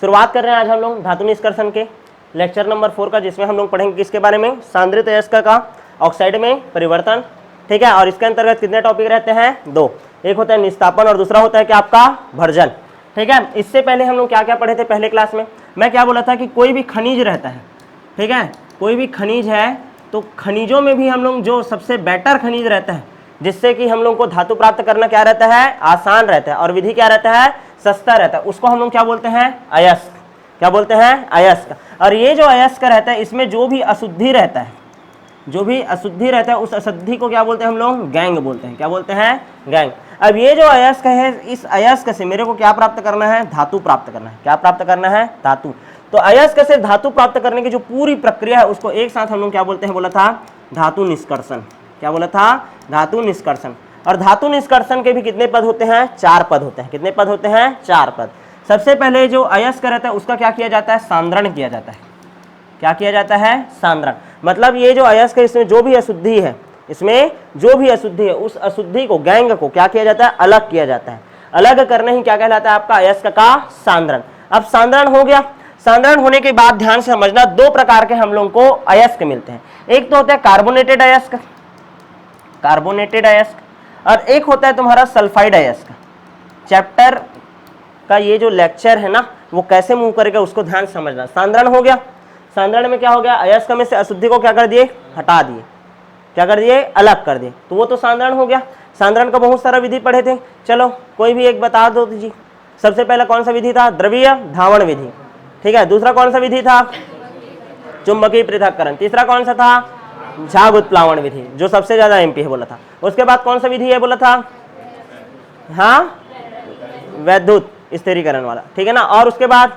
शुरुआत कर रहे हैं आज हम लोग धातु निष्कर्षण के लेक्चर नंबर 4 का, जिसमें हम लोग पढ़ेंगे किसके बारे में, सांद्रित अयस्क का ऑक्साइड में परिवर्तन। ठीक है, और इसके अंतर्गत कितने टॉपिक रहते हैं, 2। एक होता है निस्तापन और दूसरा होता है क्या आपका भर्जन। ठीक है, इससे पहले हम लोग क्या क्या पढ़े थे पहले क्लास में, मैं क्या बोला था कि कोई भी खनिज रहता है, ठीक है, कोई भी खनिज है तो खनिजों में भी हम लोग जो सबसे बेटर खनिज रहता है जिससे कि हम लोग को धातु प्राप्त करना क्या रहता है, आसान रहता है, और विधि क्या रहता है, सस्ता रहता है, उसको हम लोग क्या बोलते हैं, अयस्क। क्या बोलते हैं, अयस्क। और ये जो अयस्क रहता है इसमें जो भी अशुद्धि रहता है, जो भी अशुद्धि रहता है उस अशुद्धि को क्या बोलते हैं हम लोग, गैंग बोलते हैं। क्या बोलते हैं, गैंग। अब ये जो अयस्क है, इस अयस्क से मेरे को क्या प्राप्त करना है, धातु प्राप्त करना है। क्या प्राप्त करना है, धातु। तो अयस्क से धातु प्राप्त करने की जो पूरी प्रक्रिया है उसको एक साथ हम लोग क्या बोलते हैं, बोला था धातु निष्कर्षण। क्या बोला था, धातु निष्कर्षण। और धातु निष्कर्षण के भी कितने पद होते हैं, 4 पद होते हैं। कितने पद होते हैं, 4 पद। सबसे पहले जो अयस्क रहता है उसका क्या किया जाता है, सांद्रण किया जाता है। क्या किया जाता है, सांद्रण। मतलब ये जो अयस्क है इसमें जो भी अशुद्धि है, इसमें जो भी अशुद्धि है उस अशुद्धि को, गैंग को क्या किया जाता है, अलग किया जाता है। अलग करने ही क्या कहलाता है आपका, अयस्क का सांद्रण। अब सांद्रण हो गया। सांद्रण होने के बाद ध्यान से समझना, 2 प्रकार के हम लोग को अयस्क मिलते हैं। एक तो होता है कार्बोनेटेड अयस्क, कार्बोनेटेड अयस्क, और एक होता है तुम्हारा सल्फाइड अयस्क। चैप्टर का ये जो लेक्चर है ना वो कैसे मूव करेगा उसको ध्यान से समझना। सांद्रण हो गया। सांद्रण में क्या हो गया, अयस्क में से अशुद्धि को क्या कर दिए, हटा दिए। क्या कर दिए, अलग कर दिए, तो वो तो सांद्रण हो गया। सांद्रण का बहुत सारा विधि पढ़े थे, चलो कोई भी एक बता दो जी। सबसे पहला कौन सा विधि था, द्रवीय धावण विधि। ठीक है, दूसरा कौन सा विधि था, चुंबकीय पृथक्करण। तीसरा कौन सा था, झाग उत्प्लावण विधि, जो सबसे ज्यादा एमपी है बोला था। उसके बाद कौन सा विधि है बोला था, हाँ, वैद्युत स्थिरीकरण वाला। ठीक है ना, और उसके बाद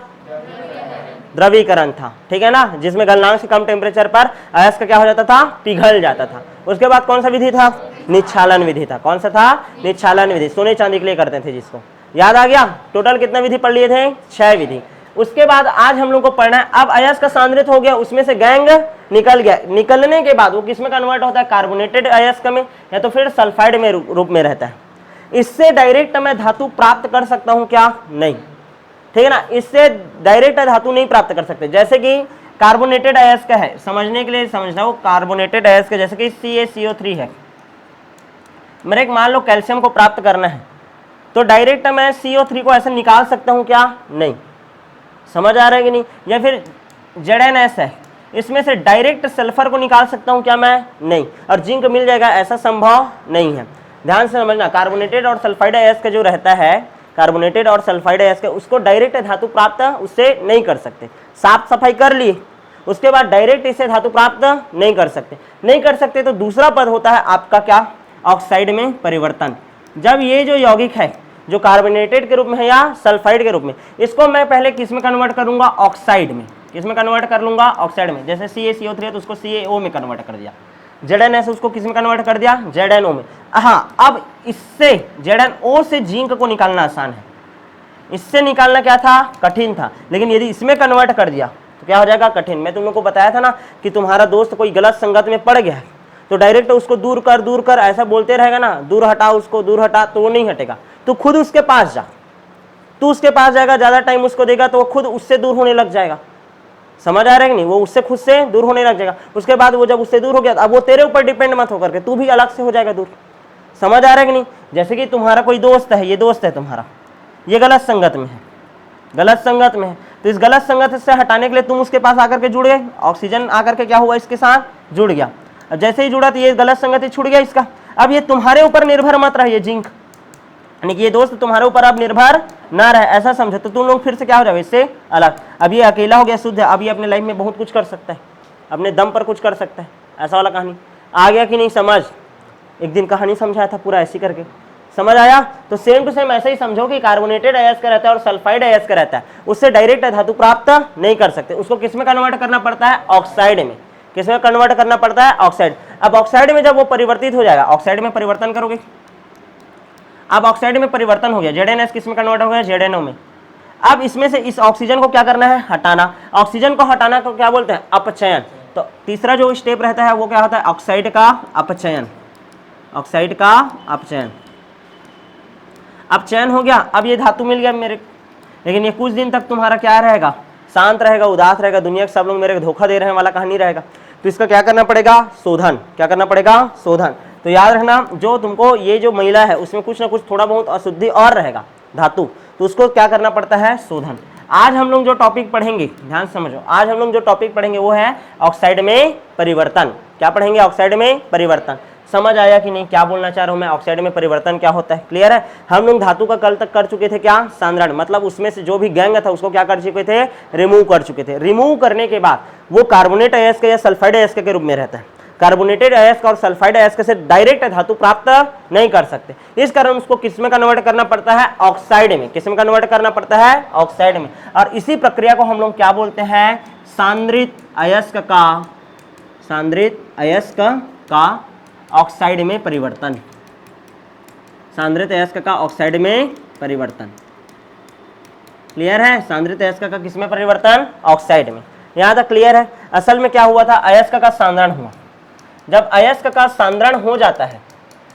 द्रवीकरण था। ठीक है ना, जिसमें गलनांक से कम टेम्परेचर पर अयस्क क्या हो जाता था, पिघल जाता था। उसके बाद कौन सा विधि था, निच्छालन विधि था। कौन सा था, निच्छालन विधि, सोने चांदी के लिए करते थे जिसको, याद आ गया। टोटल कितना विधि पढ़ लिए थे, 6 विधि। उसके बाद आज हम लोग को पढ़ना है, अब अयस्क सांद्रित हो गया, उसमें से गैंग निकल गया। निकलने के बाद वो किस में कन्वर्ट होता है, कार्बोनेटेड अयस्क में, या तो फिर सल्फाइड में रूप में रहता है। इससे डायरेक्ट मैं धातु प्राप्त कर सकता हूं क्या, नहीं। ठीक है ना, इससे डायरेक्ट धातु नहीं प्राप्त कर सकते। जैसे कि कार्बोनेटेड अयस्क है, समझने के लिए समझना, वो कार्बोनेटेड अयस्क जैसे कि CaCO3 है। मेरे एक मान लो कैल्शियम को प्राप्त करना है तो डायरेक्ट मैं CO3 को ऐसे निकाल सकता हूं क्या, नहीं। समझ आ रहा है कि नहीं। या फिर ZnS है, इसमें से डायरेक्ट सल्फर को निकाल सकता हूं क्या मैं, नहीं। और जिंक मिल जाएगा, ऐसा संभव नहीं है। ध्यान से समझना, कार्बोनेटेड और सल्फाइड अयस्क जो रहता है, कार्बोनेटेड और सल्फाइड अयस्क, उसको डायरेक्ट धातु प्राप्त उससे नहीं कर सकते। साफ सफाई कर लिए, उसके बाद डायरेक्ट इससे धातु प्राप्त नहीं कर सकते। नहीं कर सकते तो दूसरा पद होता है आपका क्या, ऑक्साइड में परिवर्तन। जब ये जो यौगिक है जो कार्बोनेटेड के रूप में है या सल्फाइड के रूप में, इसको मैं पहले किस में कन्वर्ट करूंगा, ऑक्साइड में। किस में कन्वर्ट कर लूंगा, ऑक्साइड में। जैसे CaCO3 है तो उसको CaO में कन्वर्ट कर दिया। ZnS उसको किस में कन्वर्ट कर दिया, ZnO में। हाँ, अब इससे ZnO से जिंक को निकालना आसान है। इससे निकालना क्या था, कठिन था। लेकिन यदि इसमें कन्वर्ट कर दिया तो क्या हो जाएगा, कठिन। मैं तुम लोग को बताया था ना कि तुम्हारा दोस्त कोई गलत संगत में पड़ गया है तो डायरेक्ट उसको दूर कर ऐसा बोलते रहेगा ना, दूर हटा उसको, दूर हटा, तो वो नहीं हटेगा। तू खुद उसके पास जा, तू उसके पास जाएगा, ज्यादा टाइम उसको देगा तो वो खुद उससे दूर होने लग जाएगा। समझ आ रहा है कि नहीं, वो उससे खुद से दूर होने लग जाएगा। उसके बाद वो जब उससे दूर हो गया अब वो तेरे ऊपर डिपेंड मत होकर के तू भी अलग से हो जाएगा दूर। समझ आ रहा है कि नहीं। जैसे कि तुम्हारा कोई दोस्त है, ये दोस्त है तुम्हारा, ये गलत संगत में है, गलत संगत में है, तो इस गलत संगत से हटाने के लिए तुम उसके पास आकर के जुड़ गए, ऑक्सीजन आकर के क्या हुआ, इसके साथ जुड़ गया। अब जैसे ही जुड़ा तो ये गलत संगति छूट गया इसका। अब ये तुम्हारे ऊपर निर्भर मत रहे, जिंक, यानी कि ये दोस्त तुम्हारे ऊपर अब निर्भर ना रहे, ऐसा समझो। तो तुम लोग फिर से क्या हो जाओ, इससे अलग। अब ये अकेला हो गया, शुद्ध है। अब ये अपने लाइफ में बहुत कुछ कर सकता है, अपने दम पर कुछ कर सकता है, ऐसा वाला कहानी आ गया कि नहीं समझ। एक दिन कहानी समझाया था पूरा ऐसी करके, समझ आया। तो सेम टू सेम ऐसे ही समझो कि कार्बोनेटेड अयस्क रहता है और सल्फाइड अयस्क रहता है, उससे डायरेक्ट धातु प्राप्त नहीं कर सकते। उसको किस में कन्वर्ट करना पड़ता है, ऑक्साइड में। किस में कन्वर्ट करना पड़ता है, ऑक्साइड। अब ऑक्साइड में जब वो परिवर्तित हो जाएगा, ऑक्साइड में परिवर्तन करोगे। अब ऑक्साइड में परिवर्तन हो गया, ZnS किस में कन्वर्ट हो गया, ZnO में। अब इसमें से इस ऑक्सीजन को क्या करना है, हटाना। ऑक्सीजन को हटाना को क्या बोलते हैं, अपचयन। तो तीसरा जो स्टेप रहता है वो क्या होता है, ऑक्साइड का अपचयन। ऑक्साइड का अपचयन। अपचयन हो गया, अब ये धातु मिल गया मेरे, लेकिन ये कुछ दिन तक तुम्हारा क्या रहेगा, शांत रहेगा, उदास रहेगा, दुनिया के सब लोग मेरे को धोखा दे रहे हैं वाला कहानी रहेगा। तो इसका क्या करना पड़ेगा, शोधन। क्या करना पड़ेगा, शोधन। तो याद रखना, जो तुमको ये जो महिला है उसमें कुछ ना कुछ थोड़ा बहुत अशुद्धि और रहेगा धातु, तो उसको क्या करना पड़ता है, शोधन। आज हम लोग जो टॉपिक पढ़ेंगे, ध्यान से समझो, आज हम लोग जो टॉपिक पढ़ेंगे वो है ऑक्साइड में परिवर्तन। क्या पढ़ेंगे, ऑक्साइड में परिवर्तन। समझ आया कि नहीं, क्या बोलना चाह रहा हूं मैं, ऑक्साइड में परिवर्तन क्या होता है, क्लियर है। हम लोग धातु का कल तक कर चुके थे क्या, सांद्रण, मतलब उसमें से जो भी गैंग था उसको क्या कर चुके थे, रिमूव कर चुके थे। रिमूव करने के बाद वो कार्बोनेट अयस्क या सल्फाइड अयस्क के रूप में रहता है। कार्बोनेटेड अयस्क और सल्फाइड अयस्क से डायरेक्ट धातु प्राप्त नहीं कर सकते, इस कारण उसको किस में कन्वर्ट करना पड़ता है, ऑक्साइड में। किस में कन्वर्ट करना पड़ता है, ऑक्साइड में। और इसी प्रक्रिया को हम लोग क्या बोलते हैं, सांद्रित अयस्क का, सांद्रित अयस्क का ऑक्साइड में परिवर्तन। सांद्रित अयस्क का ऑक्साइड में परिवर्तन, क्लियर है। सांद्रित अयस्क का किस में परिवर्तन, ऑक्साइड में। यहां तक क्लियर है। असल में क्या हुआ था, अयस्क का सांद्रण हुआ। जब अयस्क का सांद्रण हो जाता है,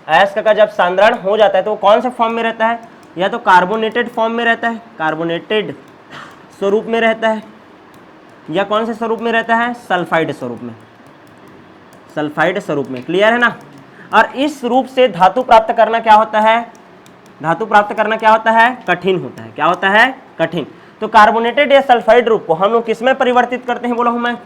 अयस्क का जब सांद्रण हो जाता है तो वो कौन से फॉर्म में रहता है, या तो कार्बोनेटेड फॉर्म में रहता है, कार्बोनेटेड स्वरूप में रहता है, या कौन से स्वरूप में रहता है, सल्फाइड स्वरूप में, सल्फाइड स्वरूप में, क्लियर है ना। और इस रूप से धातु प्राप्त करना क्या होता है, धातु प्राप्त करना क्या होता है, कठिन होता है। क्या होता है, कठिन। तो कार्बोनेटेड या सल्फाइड रूप को हम लोग किस में परिवर्तित करते हैं, बोला हूं मैं,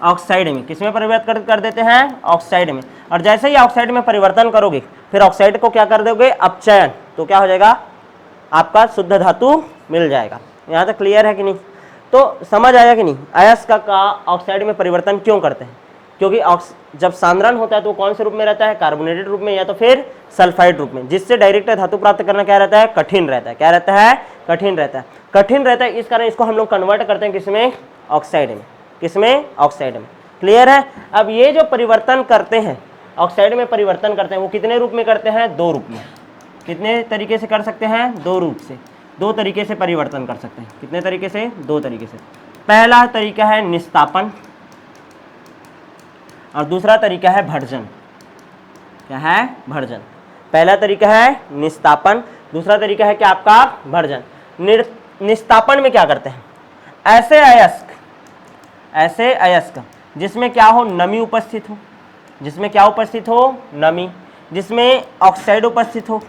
ऑक्साइड में। किस में परिवर्तित कर देते हैं, ऑक्साइड में। और जैसे ही ऑक्साइड में परिवर्तन करोगे फिर ऑक्साइड को क्या कर दोगे, अपचयन, तो क्या हो जाएगा, आपका शुद्ध धातु मिल जाएगा। यहाँ तक क्लियर है कि नहीं। तो समझ आया कि नहीं, अयस्क का ऑक्साइड में परिवर्तन क्यों करते हैं, क्योंकि जब सांद्रण होता है तो कौन से रूप में रहता है, कार्बोनेटेड रूप में या तो फिर सल्फाइड रूप में, जिससे डायरेक्ट धातु प्राप्त करना क्या रहता है, कठिन रहता है। क्या रहता है, कठिन रहता है, कठिन रहता है। इस कारण इसको हम लोग कन्वर्ट करते हैं किसमें, ऑक्साइड में। किसमें, ऑक्साइड में, क्लियर है। अब ये जो परिवर्तन करते हैं, ऑक्साइड में परिवर्तन करते हैं, वो कितने रूप में करते हैं, दो रूप में। कितने तरीके से कर सकते हैं, दो रूप से, दो तरीके से परिवर्तन कर सकते हैं। कितने तरीके से, दो तरीके से। पहला तरीका है निस्तापन और दूसरा तरीका है भर्जन। क्या है, भर्जन। पहला तरीका है निस्तापन, दूसरा तरीका है क्या आपका, भर्जन। निस्तापन में क्या करते हैं, ऐसे अयस्क, ऐसे अयस्क जिसमें क्या हो, नमी उपस्थित हो, जिसमें क्या उपस्थित हो, नमी, जिसमें ऑक्साइड उपस्थित हो,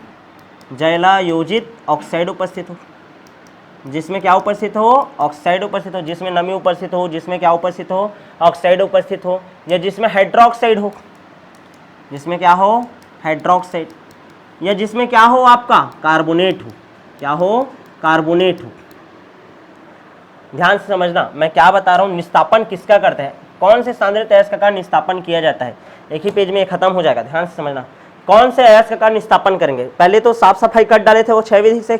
जलायोजित ऑक्साइड उपस्थित हो, जिसमें क्या उपस्थित हो, ऑक्साइड उपस्थित हो, जिसमें नमी उपस्थित हो, जिसमें क्या उपस्थित हो, ऑक्साइड उपस्थित हो, या जिसमें हाइड्रोक्साइड हो, जिसमें क्या हो, हाइड्रोक्साइड, या जिसमें क्या हो आपका, कार्बोनेट हो। क्या हो, कार्बोनेट हो। ध्यान से समझना मैं क्या बता रहा हूँ। निस्तापन किसका करते हैं, कौन से सांद्रित अयस्क का निस्तापन किया जाता है, एक ही पेज में खत्म हो जाएगा। ध्यान से समझना, कौन से अयस्क का निस्तापन करेंगे। पहले तो साफ सफाई कर डाले थे वो 6 विधि से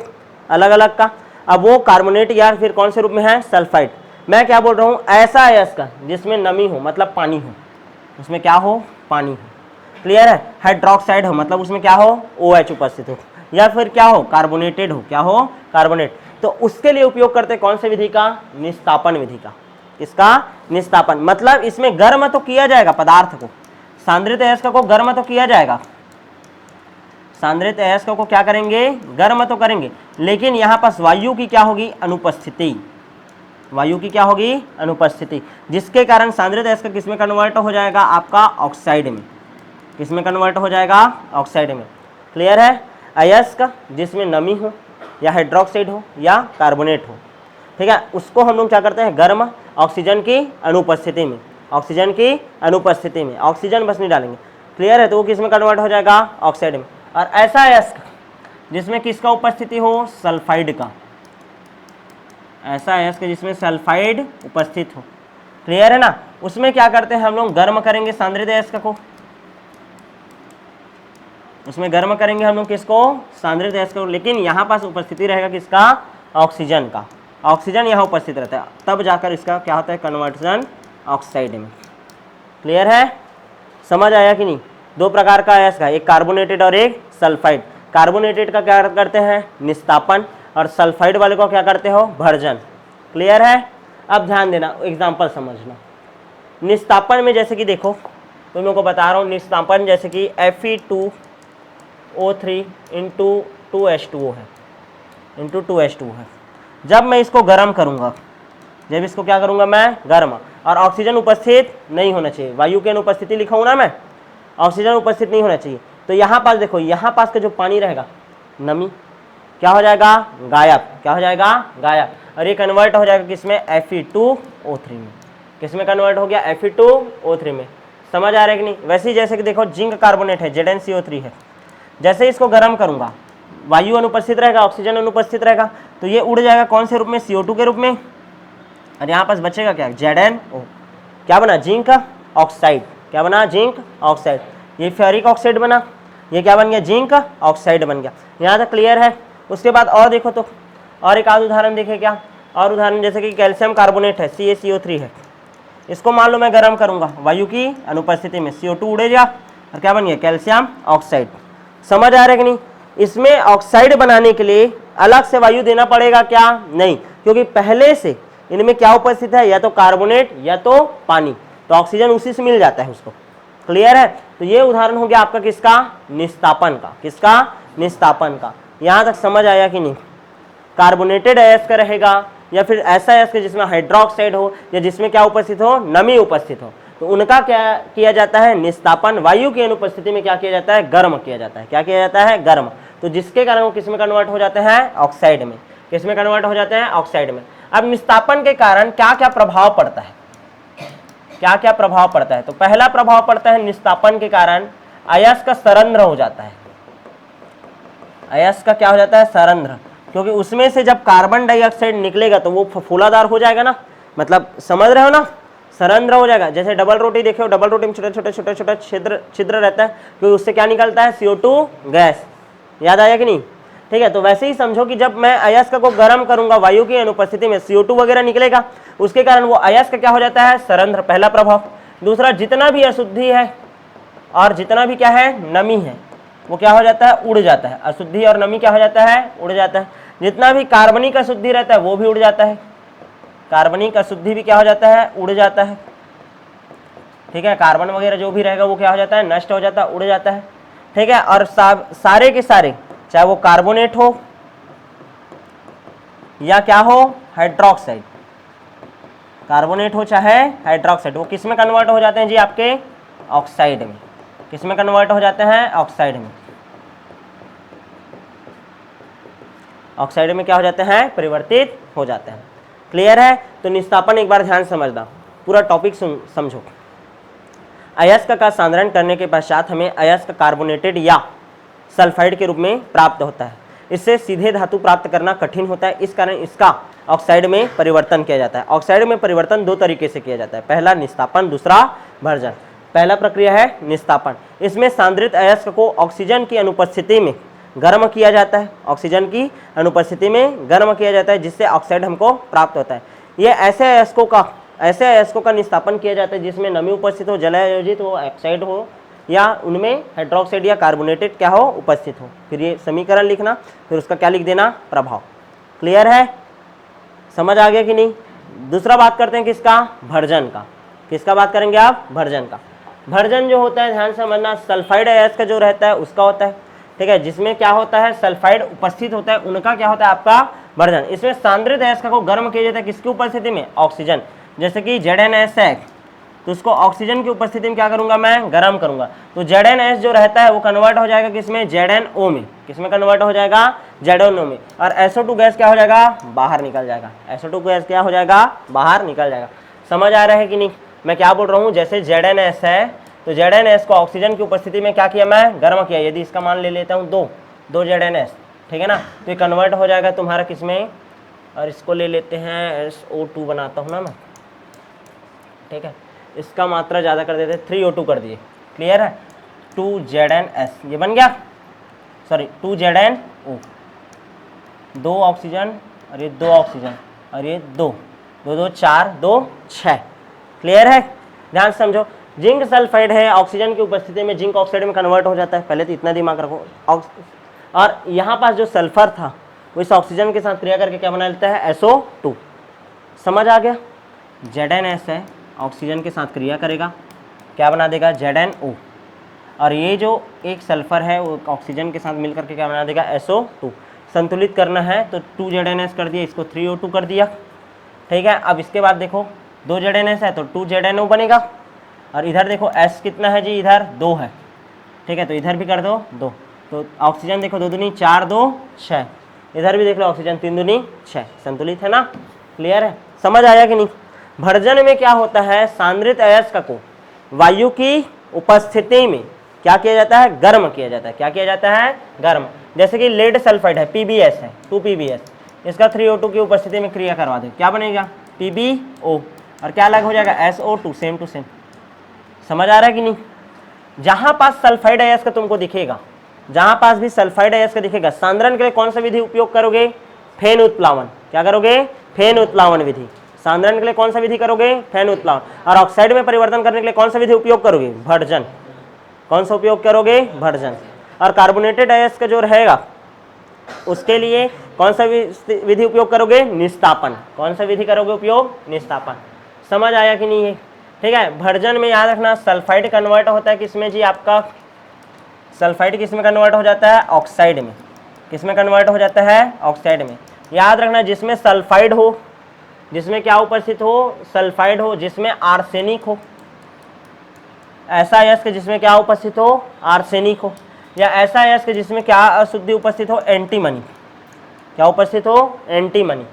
अलग अलग का, अब वो कार्बोनेट या फिर कौन से रूप में है, सल्फाइड। मैं क्या बोल रहा हूँ, ऐसा अयस्क जिसमें नमी हो, मतलब पानी हो, उसमें क्या हो, पानी हो, क्लियर है। हाइड्रोक्साइड हो, मतलब उसमें क्या हो, OH उपस्थित हो, या फिर क्या हो, कार्बोनेटेड हो। क्या हो, कार्बोनेट। तो उसके लिए उपयोग करते कौन से विधि का, निस्तापन विधि का। इसका निस्तापन मतलब इसमें गर्म तो किया जाएगा पदार्थ को, सांद्रित अयस्क को गर्म तो किया जाएगा, सांद्रित अयस्क को क्या करेंगे, गर्म तो करेंगे, लेकिन यहाँ पास वायु की क्या होगी, अनुपस्थिति। वायु की क्या होगी, अनुपस्थिति, जिसके कारण सांद्रित अयस्क किस में कन्वर्ट हो जाएगा, आपका ऑक्साइड में। किस में कन्वर्ट हो जाएगा, ऑक्साइड में, क्लियर है। अयस्क जिसमें नमी हो या हाइड्रोक्साइड हो या कार्बोनेट हो, ठीक है, उसको हम लोग क्या करते हैं, गर्म, ऑक्सीजन की अनुपस्थिति में, ऑक्सीजन की अनुपस्थिति में, ऑक्सीजन बस नहीं डालेंगे, क्लियर है। तो वो किस में कन्वर्ट हो जाएगा, ऑक्साइड में। और ऐसा अयस्क जिसमें किसका उपस्थिति हो, सल्फाइड का, ऐसा अयस्क जिसमें सल्फाइड उपस्थित हो, क्लियर है ना, उसमें क्या करते हैं हम लोग, गर्म करेंगे सांद्रित अयस्क को, उसमें गर्म करेंगे हम लोग किसको, सांद्रित अयस्क को, लेकिन यहाँ पास उपस्थिति रहेगा किसका, ऑक्सीजन का, ऑक्सीजन यहाँ उपस्थित रहता है, तब जाकर इसका क्या होता है, कन्वर्जन ऑक्साइड में, क्लियर है। समझ आया कि नहीं। दो प्रकार का अयस्क है, एक कार्बोनेटेड और एक सल्फाइड। कार्बोनेटेड का क्या करते हैं, निस्तापन, और सल्फाइड वाले को क्या करते हो, भर्जन, क्लियर है। अब ध्यान देना, एग्जाम्पल समझना। निस्तापन में जैसे कि देखो, तुम लोगों को बता रहा हूँ, निस्तापन जैसे कि Fe2O3 इंटू 2H2O है, इंटू 2H2 है। जब मैं इसको गर्म करूंगा, जब इसको क्या करूंगा मैं, गर्म, और ऑक्सीजन उपस्थित नहीं होना चाहिए, वायु की अनुपस्थिति लिखा हूं ना मैं, ऑक्सीजन उपस्थित नहीं होना चाहिए। तो यहाँ पास देखो, यहाँ पास का जो पानी रहेगा, नमी, क्या हो जाएगा, गायब, क्या हो जाएगा, गायब, और ये कन्वर्ट हो जाएगा किसमें, Fe2O3 में। किसमें कन्वर्ट हो गया, Fe2O3 में। समझ आ रहा है कि नहीं। वैसे ही जैसे कि देखो जिंक कार्बोनेट है, ZnCO3 है, जैसे इसको गर्म करूंगा, वायु अनुपस्थित रहेगा, ऑक्सीजन अनुपस्थित रहेगा, तो ये उड़ जाएगा कौन से रूप में, CO2 के रूप में, और यहाँ पास बचेगा क्या, ZnO, क्या बना, जिंक ऑक्साइड, क्या बना, जिंक ऑक्साइड। ये फेरिक ऑक्साइड बना, ये क्या बन गया, जिंक ऑक्साइड बन गया। यहाँ तक क्लियर है। उसके बाद और देखो तो, और एक आध उदाहरण देखे क्या, और उदाहरण जैसे कि कैल्शियम कार्बोनेट है, CaCO3 है, इसको मान लो मैं गर्म करूंगा वायु की अनुपस्थिति में, CO2 उड़ेगा और क्या बन गया, कैल्शियम ऑक्साइड। समझ आ रहा है कि नहीं। इसमें ऑक्साइड बनाने के लिए अलग से वायु देना पड़ेगा क्या, नहीं, क्योंकि पहले से इनमें क्या उपस्थित है, या तो कार्बोनेट या तो पानी, तो ऑक्सीजन उसी से मिल जाता है उसको। क्लियर है। तो ये उदाहरण हो गया आपका किसका, निस्तापन का, किसका, निस्तापन का। यहां तक समझ आया कि नहीं। कार्बोनेटेड अयस्क रहेगा या फिर ऐसा अयस्क जिसमें हाइड्रोक्साइड हो या जिसमें क्या उपस्थित हो, नमी उपस्थित हो, तो उनका क्या किया जाता है, निस्तापन वायु की अनुपस्थिति में क्या किया जाता है, गर्म किया जाता है। क्या किया जाता है, गर्म। तो जिसके कारण वो किसमें कन्वर्ट हो जाते हैं, ऑक्साइड में। किसमें कन्वर्ट हो जाते हैं, ऑक्साइड में। अब निस्तापन के कारण क्या क्या प्रभाव पड़ता है, क्या क्या प्रभाव पड़ता है। तो पहला प्रभाव पड़ता है निस्तापन के कारण अयस्क सरंध्र हो जाता है। अयस्क का क्या हो जाता है, सरंध्र, क्योंकि उसमें से जब कार्बन डाइऑक्साइड निकलेगा तो वो फूलादार हो जाएगा ना, मतलब समझ रहे हो ना, सरंध्र हो जाएगा। जैसे डबल रोटी देखे हो, डबल रोटी में छोटे छोटे छोटे छोटे छिद्र रहता है, क्योंकि उससे क्या निकलता है, CO2 गैस। याद आया कि नहीं। ठीक है। तो वैसे ही समझो कि जब मैं अयस्क को गर्म करूंगा वायु की अनुपस्थिति में, CO2 वगैरह निकलेगा, उसके कारण वो अयस्क क्या हो जाता है, सरंध्र, पहला प्रभाव। दूसरा, जितना भी अशुद्धि है और जितना भी क्या है, नमी है, वो क्या हो जाता है, उड़ जाता है। अशुद्धि और नमी क्या हो जाता है, उड़ जाता है। जितना भी कार्बनिक अशुद्धि रहता है वो भी उड़ जाता है। कार्बनिक अशुद्धि भी क्या हो जाता है, उड़ जाता है। ठीक है। कार्बन वगैरह जो भी रहेगा वो क्या हो जाता है, नष्ट हो जाता है, उड़ जाता है। ठीक है। और सारे के सारे, चाहे वो कार्बोनेट हो या क्या हो, हाइड्रोक्साइड, कार्बोनेट हो चाहे हाइड्रोक्साइड, वो किस में कन्वर्ट हो जाते हैं जी, आपके ऑक्साइड में। किस में कन्वर्ट हो जाते हैं, ऑक्साइड में। ऑक्साइड में क्या हो जाते हैं, परिवर्तित हो जाते हैं। क्लियर है। तो निस्तापन एक बार ध्यान समझना, पूरा टॉपिक समझो। अयस्क का सांद्रण करने के पश्चात हमें अयस्क कार्बोनेटेड या सल्फाइड के रूप में प्राप्त होता है। इससे सीधे धातु प्राप्त करना कठिन होता है, इस कारण इसका ऑक्साइड में परिवर्तन किया जाता है। ऑक्साइड में परिवर्तन दो तरीके से किया जाता है, पहला निस्तापन, दूसरा भर्जन। पहला प्रक्रिया है निस्तापन। इसमें सांद्रित अयस्क को ऑक्सीजन की अनुपस्थिति में गर्म किया जाता है, ऑक्सीजन की अनुपस्थिति में गर्म किया जाता है, जिससे ऑक्साइड हमको प्राप्त होता है। ये ऐसे अयस्कों का निस्तापन किया जाता है जिसमें नमी उपस्थित हो, जलायोजित हो, ऑक्साइड हो, या उनमें हाइड्रोक्साइड या कार्बोनेटेड क्या हो, उपस्थित हो। फिर ये समीकरण लिखना, फिर उसका क्या लिख देना, प्रभाव। क्लियर है, समझ आ गया कि नहीं। दूसरा बात करते हैं किसका, भर्जन का। किसका बात करेंगे आप, भर्जन का। भर्जन जो होता है, ध्यान से समझना, सल्फाइड अयस्क जो रहता है उसका होता है। ठीक है। जिसमें क्या होता है, सल्फाइड उपस्थित होता है, उनका क्या होता है, आपका भर्जन। इसमें सांद्रित अयस्क को गर्म किया जाता है, किसकी उपस्थिति में, ऑक्सीजन। जैसे कि ZnS है, तो उसको ऑक्सीजन की उपस्थिति में क्या करूंगा, मैं गर्म करूंगा। तो ZnS जो रहता है वो कन्वर्ट हो जाएगा किसमें, ZnO में। किसमें कन्वर्ट हो जाएगा, ZnO में। और SO2 गैस क्या हो जाएगा, बाहर निकल जाएगा। SO2 गैस क्या हो जाएगा, बाहर निकल जाएगा। समझ आ रहा है कि नहीं। मैं क्या बोल रहा हूँ, जैसे ZnS है, तो ZnS को ऑक्सीजन की उपस्थिति में क्या किया, मैं गर्म किया। यदि इसका मान ले लेता हूँ दो ZnS, ठीक है ना, तो ये कन्वर्ट हो जाएगा तुम्हारा किसमें, और इसको ले लेते हैं SO2 बनाता हूँ ना मैं। ठीक है। इसका मात्रा ज़्यादा कर देते, 3O2 कर दिए। क्लियर है। 2ZnS ये बन गया, सॉरी 2ZnO, 2 ऑक्सीजन और ये 2 ऑक्सीजन और ये 2 2 2 4 2 6। क्लियर है। ध्यान से समझो। जिंक सल्फाइड है, ऑक्सीजन की उपस्थिति में जिंक ऑक्साइड में कन्वर्ट हो जाता है। पहले तो इतना दिमाग रखो। और यहाँ पास जो सल्फर था वो इस ऑक्सीजन के साथ क्रिया करके क्या बना लेता है, SO2। समझ आ गया। ZnS है, ऑक्सीजन के साथ क्रिया करेगा, क्या बना देगा, ZnO। और ये जो एक सल्फर है वो ऑक्सीजन के साथ मिलकर के क्या बना देगा, SO2। संतुलित करना है तो 2ZnS कर दिया, इसको 3O2 कर दिया, ठीक है। अब इसके बाद देखो 2ZnS है तो 2ZnO बनेगा, और इधर देखो S कितना है जी, इधर 2 है, ठीक है, तो इधर भी कर दो 2, तो ऑक्सीजन देखो 2 दूनी 4 2 6, इधर भी देख लो ऑक्सीजन 3 दूनी 6, संतुलित है ना, क्लियर है, समझ आया कि नहीं। भर्जन में क्या होता है, सांद्रित अयस्क को वायु की उपस्थिति में क्या किया जाता है, गर्म किया जाता है। क्या किया जाता है, गर्म। जैसे कि लेड सल्फाइड है, PbS है, 2PbS, इसका 3O2 की उपस्थिति में क्रिया करवा दे, क्या बनेगा, PbO, और क्या अलग हो जाएगा, SO2, सेम टू सेम। समझ आ रहा है कि नहीं। जहां पास सल्फाइड अयस्क तुमको दिखेगा, जहां पास भी सल्फाइड अयस्क दिखेगा, सांद्रण के लिए कौन सा विधि उपयोग करोगे, फेन उत्प्लावन। क्या करोगे, फेन उत्प्लावन विधि। सांद्रण के लिए कौन सा विधि करोगे, फेन उत्प्लावन। और ऑक्साइड में परिवर्तन करने के लिए कौन सा विधि उपयोग करोगे, भर्जन। कौन सा उपयोग करोगे, भर्जन। और कार्बोनेटेड अयस्क जो रहेगा उसके लिए कौन सा विधि उपयोग करोगे, निस्तापन। कौन सा विधि करोगे उपयोग, निस्तापन। समझ आया कि नहीं है, ठीक है। भर्जन में याद रखना सल्फाइड कन्वर्ट होता है किसमें जी, आपका सल्फाइड किसमें कन्वर्ट हो जाता है, ऑक्साइड में। किसमें कन्वर्ट हो जाता है, ऑक्साइड में। याद रखना जिसमें सल्फाइड हो, जिसमें क्या उपस्थित हो, सल्फाइड हो, जिसमें आर्सेनिक हो, ऐसा अयस्क जिसमें क्या उपस्थित हो, आर्सेनिक हो, या ऐसा अयस्क जिसमें क्या अशुद्धि उपस्थित हो, एंटीमनी। क्या उपस्थित हो, एंटीमनी,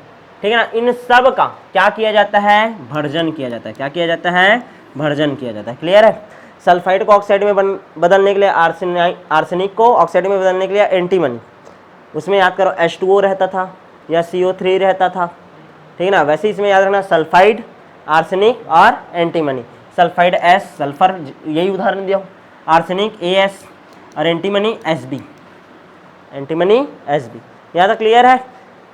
ठीक है ना। इन सब का क्या किया जाता है, भर्जन किया जाता है। क्या किया जाता है, भर्जन किया जाता है, क्लियर है। सल्फाइड को ऑक्साइड में बदलने के लिए आर्सेनिक को ऑक्साइड में बदलने के लिए एंटीमनी, उसमें याद करो H2O रहता था या CO3 रहता था, ठीक है ना। वैसे इसमें याद रखना सल्फाइड, आर्सेनिक और एंटीमनी। सल्फाइड S सल्फर, यही उदाहरण दिया, आर्सेनिक AS और एंटीमनी SB, एंटीमनी SB। यहाँ तक क्लियर है।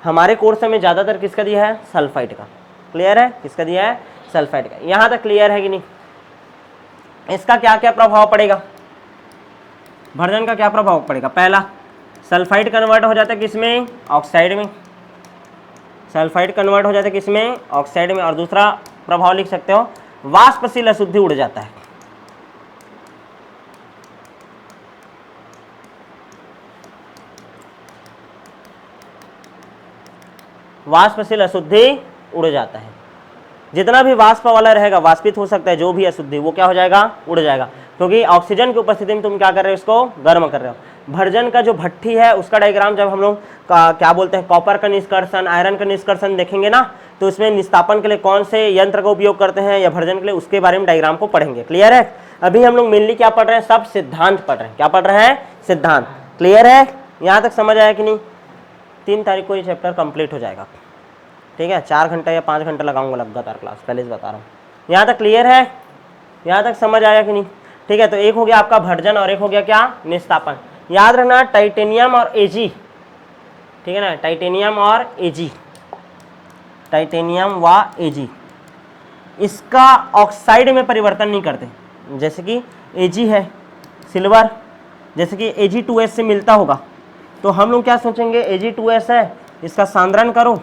हमारे कोर्स में ज़्यादातर किसका दिया है, सल्फाइड का, क्लियर है, किसका दिया है, सल्फाइड का। यहाँ तक क्लियर है कि नहीं। इसका क्या क्या प्रभाव पड़ेगा, भर्जन का क्या प्रभाव पड़ेगा। पहला, सल्फाइड कन्वर्ट हो जाता है किसमें, ऑक्साइड में। सल्फाइड कन्वर्ट हो जाता है किसमें, ऑक्साइड में। और दूसरा प्रभाव लिख सकते हो, वाष्पशील अशुद्धि उड़ जाता है। वाष्पशील अशुद्धि उड़ जाता है। जितना भी वाष्प वाला रहेगा, वाष्पित हो सकता है जो भी अशुद्धि, वो क्या हो जाएगा, उड़ जाएगा, क्योंकि ऑक्सीजन की उपस्थिति में तुम क्या कर रहे हो, इसको गर्म कर रहे हो। भर्जन का जो भट्ठी है उसका डायग्राम जब हम लोग क्या बोलते हैं, कॉपर का निष्कर्षण, आयरन का निष्कर्षण देखेंगे ना, तो उसमें निस्तापन के लिए कौन से यंत्र का उपयोग करते हैं या भर्जन के लिए, उसके बारे में डायग्राम को पढ़ेंगे, क्लियर है। अभी हम लोग मेनली क्या पढ़ रहे हैं, सब सिद्धांत पढ़ रहे हैं। क्या पढ़ रहे हैं, सिद्धांत, क्लियर है। यहाँ तक समझ आया कि नहीं। 3 तारीख को ये चैप्टर कंप्लीट हो जाएगा, ठीक है। 4 घंटा या 5 घंटा लगाऊंगा लगातार क्लास, पहले से बता रहा हूँ। यहाँ तक क्लियर है, यहाँ तक समझ आया कि नहीं, ठीक है। तो एक हो गया आपका भर्जन और एक हो गया क्या, निस्तापन। याद रखना टाइटेनियम और Ag, ठीक है ना, टाइटेनियम और Ag, टाइटेनियम व Ag, इसका ऑक्साइड में परिवर्तन नहीं करते। जैसे कि Ag है सिल्वर, जैसे कि Ag2S से मिलता होगा, तो हम लोग क्या सोचेंगे, Ag2S है, इसका सांद्रण करो,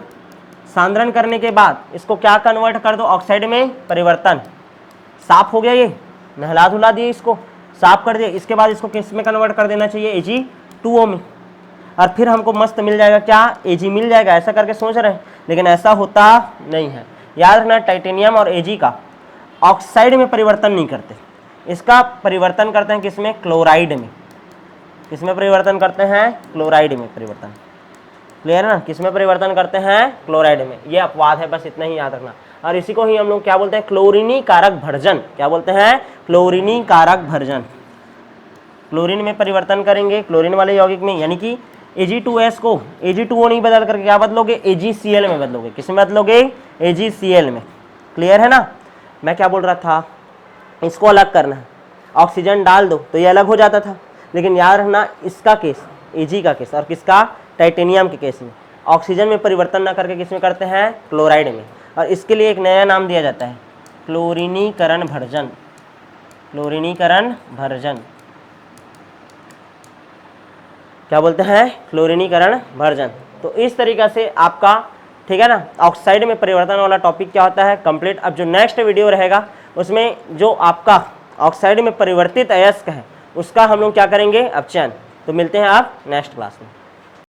सांद्रण करने के बाद इसको क्या कन्वर्ट कर दो, ऑक्साइड में परिवर्तन। साफ हो गया, ये नहला धुला दिए, इसको साफ कर दिया। इसके बाद इसको किस में कन्वर्ट कर देना चाहिए, Ag2O में, और फिर हमको मस्त मिल जाएगा क्या, Ag मिल जाएगा। ऐसा करके सोच रहे हैं, लेकिन ऐसा होता नहीं है। याद रखना टाइटेनियम और Ag का ऑक्साइड में परिवर्तन नहीं करते, इसका परिवर्तन करते हैं किसमें, क्लोराइड में। किसमें परिवर्तन करते हैं, क्लोराइड में परिवर्तन, क्लियर है ना। किसमें परिवर्तन करते हैं, क्लोराइड में। ये अपवाद है, बस इतना ही याद रखना। और इसी को ही हम लोग क्या बोलते हैं, क्लोरीनी कारक भर्जन। क्या बोलते हैं, क्लोरीनी कारक भर्जन। क्लोरीन में परिवर्तन करेंगे, क्लोरीन वाले यौगिक में, यानी कि Ag2S को Ag2O नहीं बदल करके क्या बदलोगे, AgCl में बदलोगे। किसमें बदलोगे, AgCl में, क्लियर है ना। मैं क्या बोल रहा था, इसको अलग करना है, ऑक्सीजन डाल दो तो ये अलग हो जाता था। लेकिन याद रखना इसका केस, Ag का केस, और किसका, टाइटेनियम के केस में ऑक्सीजन में परिवर्तन ना करके किसमें करते हैं, क्लोराइड में। और इसके लिए एक नया नाम दिया जाता है, क्लोरीनीकरण भर्जन। क्लोरीनीकरण भर्जन क्या बोलते हैं, क्लोरीनीकरण भर्जन। तो इस तरीक़ा से आपका, ठीक है ना, ऑक्साइड में परिवर्तन वाला टॉपिक क्या होता है, कंप्लीट। अब जो नेक्स्ट वीडियो रहेगा उसमें जो आपका ऑक्साइड में परिवर्तित अयस्क है उसका हम लोग क्या करेंगे, अब चयन। तो मिलते हैं आप नेक्स्ट क्लास में।